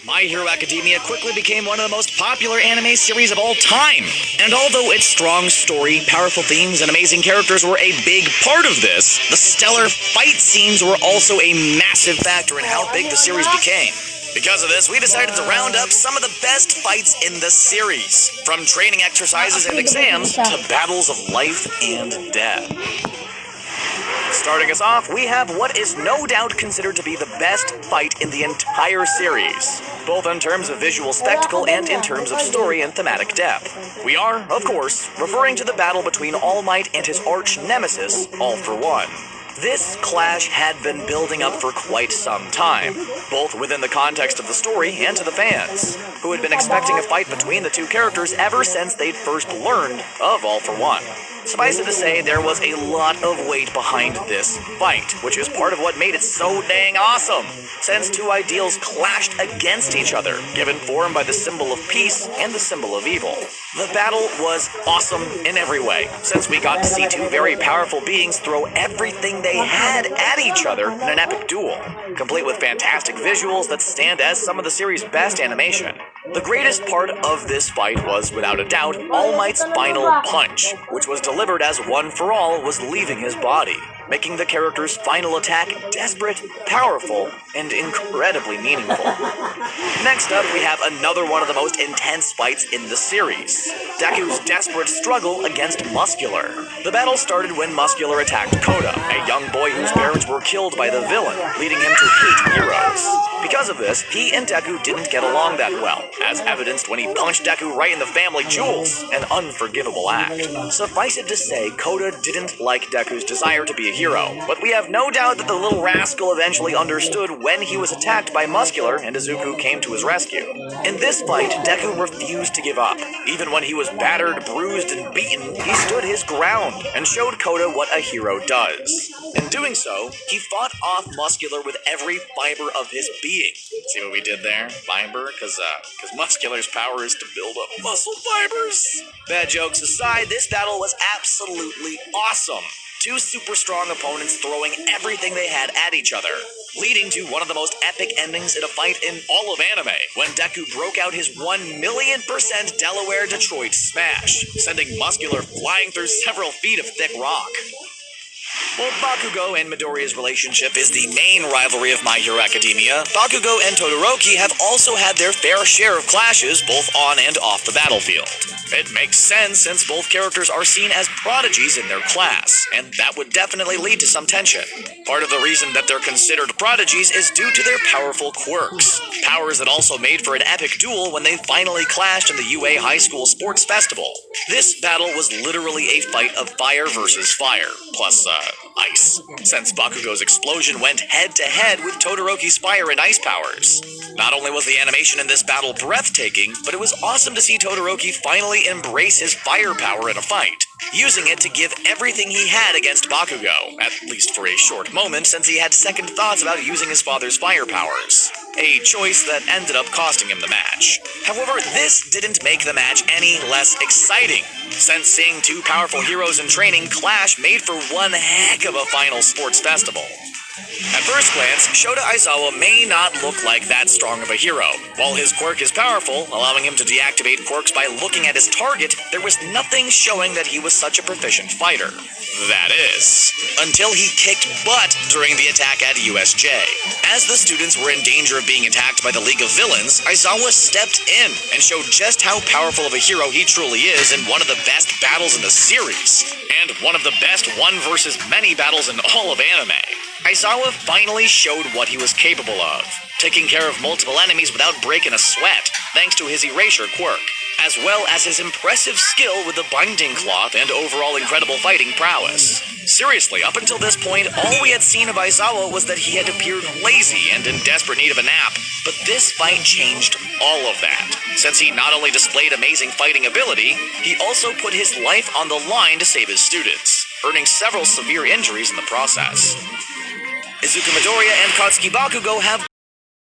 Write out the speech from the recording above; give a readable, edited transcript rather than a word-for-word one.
My Hero Academia quickly became one of the most popular anime series of all time. And although its strong story, powerful themes, and amazing characters were a big part of this, the stellar fight scenes were also a massive factor in how big the series became. Because of this, we decided to round up some of the best fights in the series, from training exercises and exams to battles of life and death. Starting us off, we have what is no doubt considered to be the best fight in the entire series, both in terms of visual spectacle and in terms of story and thematic depth. We are, of course, referring to the battle between All Might and his arch-nemesis, All for One. This clash had been building up for quite some time, both within the context of the story and to the fans, who had been expecting a fight between the two characters ever since they'd first learned of All for One. Suffice it to say, there was a lot of weight behind this fight, which is part of what made it so dang awesome, since two ideals clashed against each other, given form by the symbol of peace and the symbol of evil. The battle was awesome in every way, since we got to see two very powerful beings throw everything they had at each other in an epic duel, complete with fantastic visuals that stand as some of the series' best animation. The greatest part of this fight was, without a doubt, All Might's final punch, which was delivered as One for All was leaving his body, making the character's final attack desperate, powerful, and incredibly meaningful. Next up, we have another one of the most intense fights in the series, Deku's desperate struggle against Muscular. The battle started when Muscular attacked Koda, a young boy whose parents were killed by the villain, leading him to hate heroes. Because of this, he and Deku didn't get along that well, as evidenced when he punched Deku right in the family jewels, an unforgivable act. Suffice it to say, Koda didn't like Deku's desire to be a hero, but we have no doubt that the little rascal eventually understood when he was attacked by Muscular and Izuku came to his rescue. In this fight, Deku refused to give up. Even when he was battered, bruised, and beaten, he stood his ground and showed Koda what a hero does. In doing so, he fought off Muscular with every fiber of his being. See what we did there? Fiber? Because Muscular's power is to build up muscle fibers. Bad jokes aside, this battle was absolutely awesome. Two super strong opponents throwing everything they had at each other, leading to one of the most epic endings in a fight in all of anime, when Deku broke out his 1,000,000% Delaware Detroit smash, sending Muscular flying through several feet of thick rock. While Bakugo and Midoriya's relationship is the main rivalry of My Hero Academia, Bakugo and Todoroki have also had their fair share of clashes both on and off the battlefield. It makes sense since both characters are seen as prodigies in their class, and that would definitely lead to some tension. Part of the reason that they're considered prodigies is due to their powerful quirks, powers that also made for an epic duel when they finally clashed in the UA High School Sports Festival. This battle was literally a fight of fire versus fire, plus, ice, since Bakugo's explosion went head-to-head with Todoroki's fire and ice powers. Not only was the animation in this battle breathtaking, but it was awesome to see Todoroki finally embrace his fire power in a fight, using it to give everything he had against Bakugo, at least for a short moment since he had second thoughts about using his father's fire powers. A choice that ended up costing him the match. However, this didn't make the match any less exciting, since seeing two powerful heroes in training clash made for one heck of a final sports festival. At first glance, Shota Aizawa may not look like that strong of a hero. While his quirk is powerful, allowing him to deactivate quirks by looking at his target, there was nothing showing that he was such a proficient fighter. That is, until he kicked butt during the attack at USJ. As the students were in danger of being attacked by the League of Villains, Aizawa stepped in and showed just how powerful of a hero he truly is in one of the best battles in the series, and one of the best one versus many battles in all of anime. Aizawa finally showed what he was capable of, taking care of multiple enemies without breaking a sweat, thanks to his erasure quirk, as well as his impressive skill with the binding cloth and overall incredible fighting prowess. Seriously, up until this point, all we had seen of Aizawa was that he had appeared lazy and in desperate need of a nap, but this fight changed all of that, since he not only displayed amazing fighting ability, he also put his life on the line to save his students, earning several severe injuries in the process. Izuku Midoriya and Katsuki Bakugo have